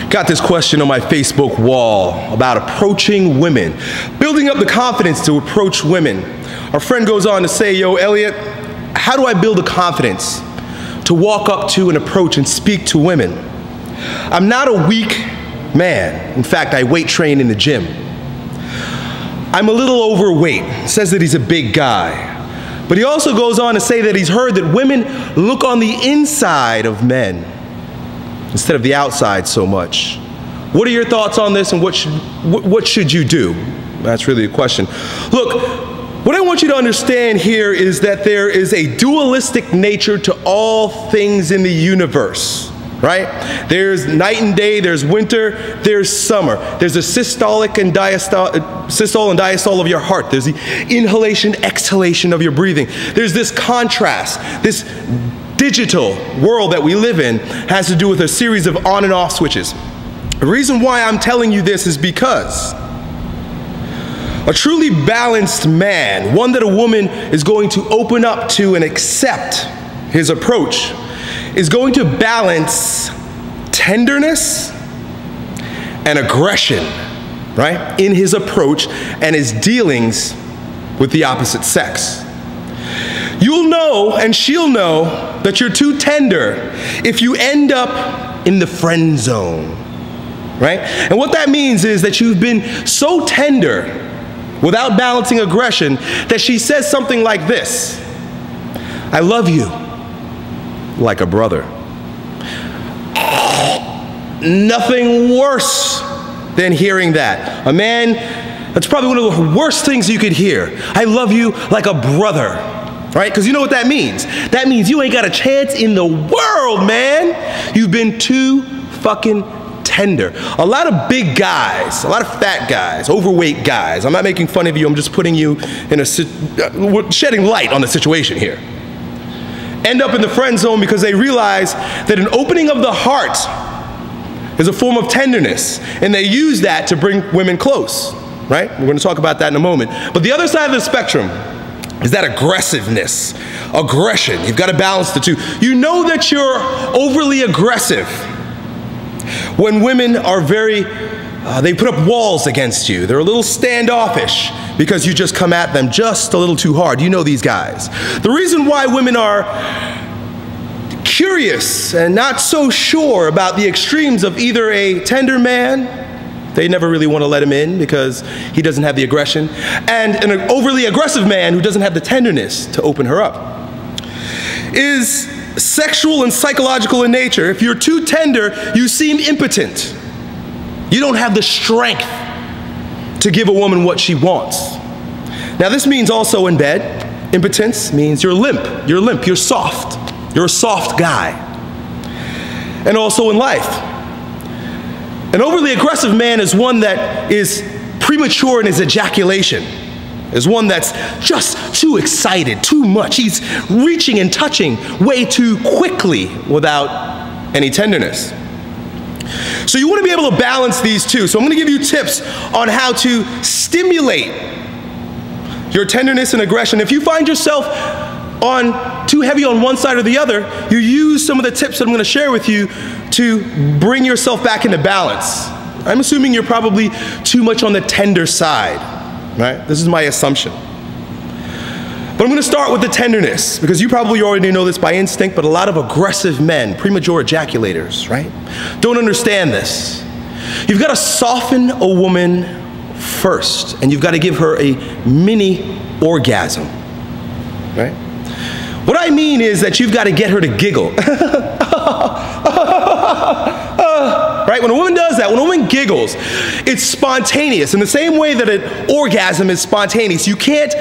Got this question on my Facebook wall about approaching women, building up the confidence to approach women. Our friend goes on to say, yo, Elliot, how do I build the confidence to walk up to and approach and speak to women? I'm not a weak man. In fact, I weight train in the gym. I'm a little overweight. Says that he's a big guy. But he also goes on to say that he's heard that women look on the inside of men instead of the outside so much. What are your thoughts on this, and what should you do? That's really the question. Look, what I want you to understand here is that there is a dualistic nature to all things in the universe, right? There's night and day, there's winter, there's summer. There's a systole and diastole of your heart. There's the inhalation, exhalation of your breathing. There's this contrast, this digital world that we live in has to do with a series of on and off switches. The reason why I'm telling you this is because a truly balanced man, one that a woman is going to open up to and accept his approach, is going to balance tenderness and aggression, right, in his approach and his dealings with the opposite sex. You'll know, and she'll know, that you're too tender if you end up in the friend zone, right? And what that means is that you've been so tender without balancing aggression that she says something like this: I love you like a brother. Nothing worse than hearing that. A man, that's probably one of the worst things you could hear. I love you like a brother. Right? Because you know what that means. That means you ain't got a chance in the world, man. You've been too fucking tender. A lot of big guys, a lot of fat guys, overweight guys, I'm not making fun of you, I'm just putting you in shedding light on the situation here, end up in the friend zone because they realize that an opening of the heart is a form of tenderness, and they use that to bring women close, right? We're going to talk about that in a moment. But the other side of the spectrum is that aggressiveness, aggression. You've got to balance the two. You know that you're overly aggressive when women are they put up walls against you. They're a little standoffish because you just come at them just a little too hard. You know these guys. The reason why women are curious and not so sure about the extremes of either a tender man, they never really want to let him in because he doesn't have the aggression, and an overly aggressive man who doesn't have the tenderness to open her up, is sexual and psychological in nature. If you're too tender, you seem impotent. You don't have the strength to give a woman what she wants. Now this means also in bed. Impotence means you're limp, you're soft, you're a soft guy. And also in life. An overly aggressive man is one that is premature in his ejaculation, is one that's just too excited, too much. He's reaching and touching way too quickly without any tenderness. So you want to be able to balance these two. So I'm going to give you tips on how to stimulate your tenderness and aggression. If you find yourself too heavy on one side or the other, you use some of the tips that I'm going to share with you to bring yourself back into balance. I'm assuming you're probably too much on the tender side, right? This is my assumption. But I'm going to start with the tenderness, because you probably already know this by instinct, but a lot of aggressive men, premature ejaculators, right, don't understand this. You've got to soften a woman first, and you've got to give her a mini orgasm, right? What I mean is that you've got to get her to giggle. Right? When a woman does that, when a woman giggles, it's spontaneous. In the same way that an orgasm is spontaneous, you can't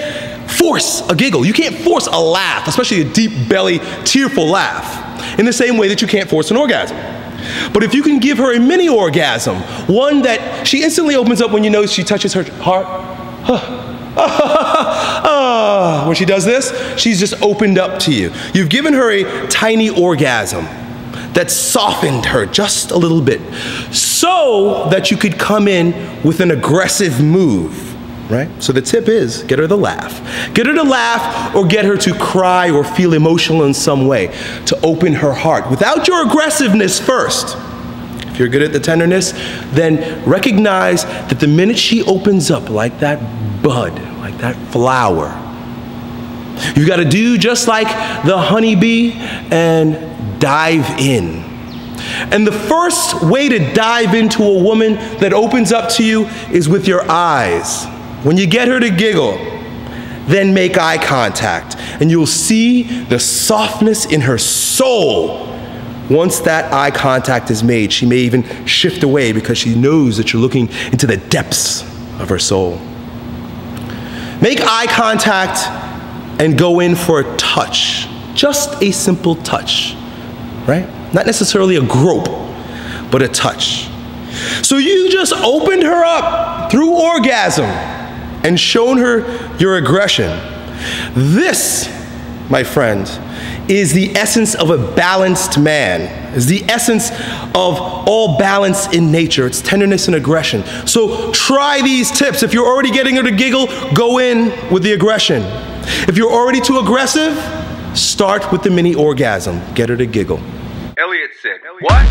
force a giggle. You can't force a laugh, especially a deep belly, tearful laugh, in the same way that you can't force an orgasm. But if you can give her a mini orgasm, one that she instantly opens up when you know she touches her heart, when she does this, she's just opened up to you. You've given her a tiny orgasm that softened her just a little bit so that you could come in with an aggressive move, right? So the tip is get her to laugh. Get her to laugh or get her to cry or feel emotional in some way to open her heart. Without your aggressiveness first, if If you're good at the tenderness, then recognize that the minute she opens up like that bud, like that flower, you've got to do just like the honeybee and dive in. And the first way to dive into a woman that opens up to you is with your eyes. When you get her to giggle, then make eye contact, and you'll see the softness in her soul. Once that eye contact is made, she may even shift away because she knows that you're looking into the depths of her soul. Make eye contact and go in for a touch. Just a simple touch, right? Not necessarily a grope, but a touch. So you just opened her up through orgasm and shown her your aggression. This, my friend, is the essence of a balanced man, is the essence of all balance in nature. It's tenderness and aggression. So try these tips. If you're already getting her to giggle, go in with the aggression. If you're already too aggressive, start with the mini orgasm. Get her to giggle. Elliot said, what?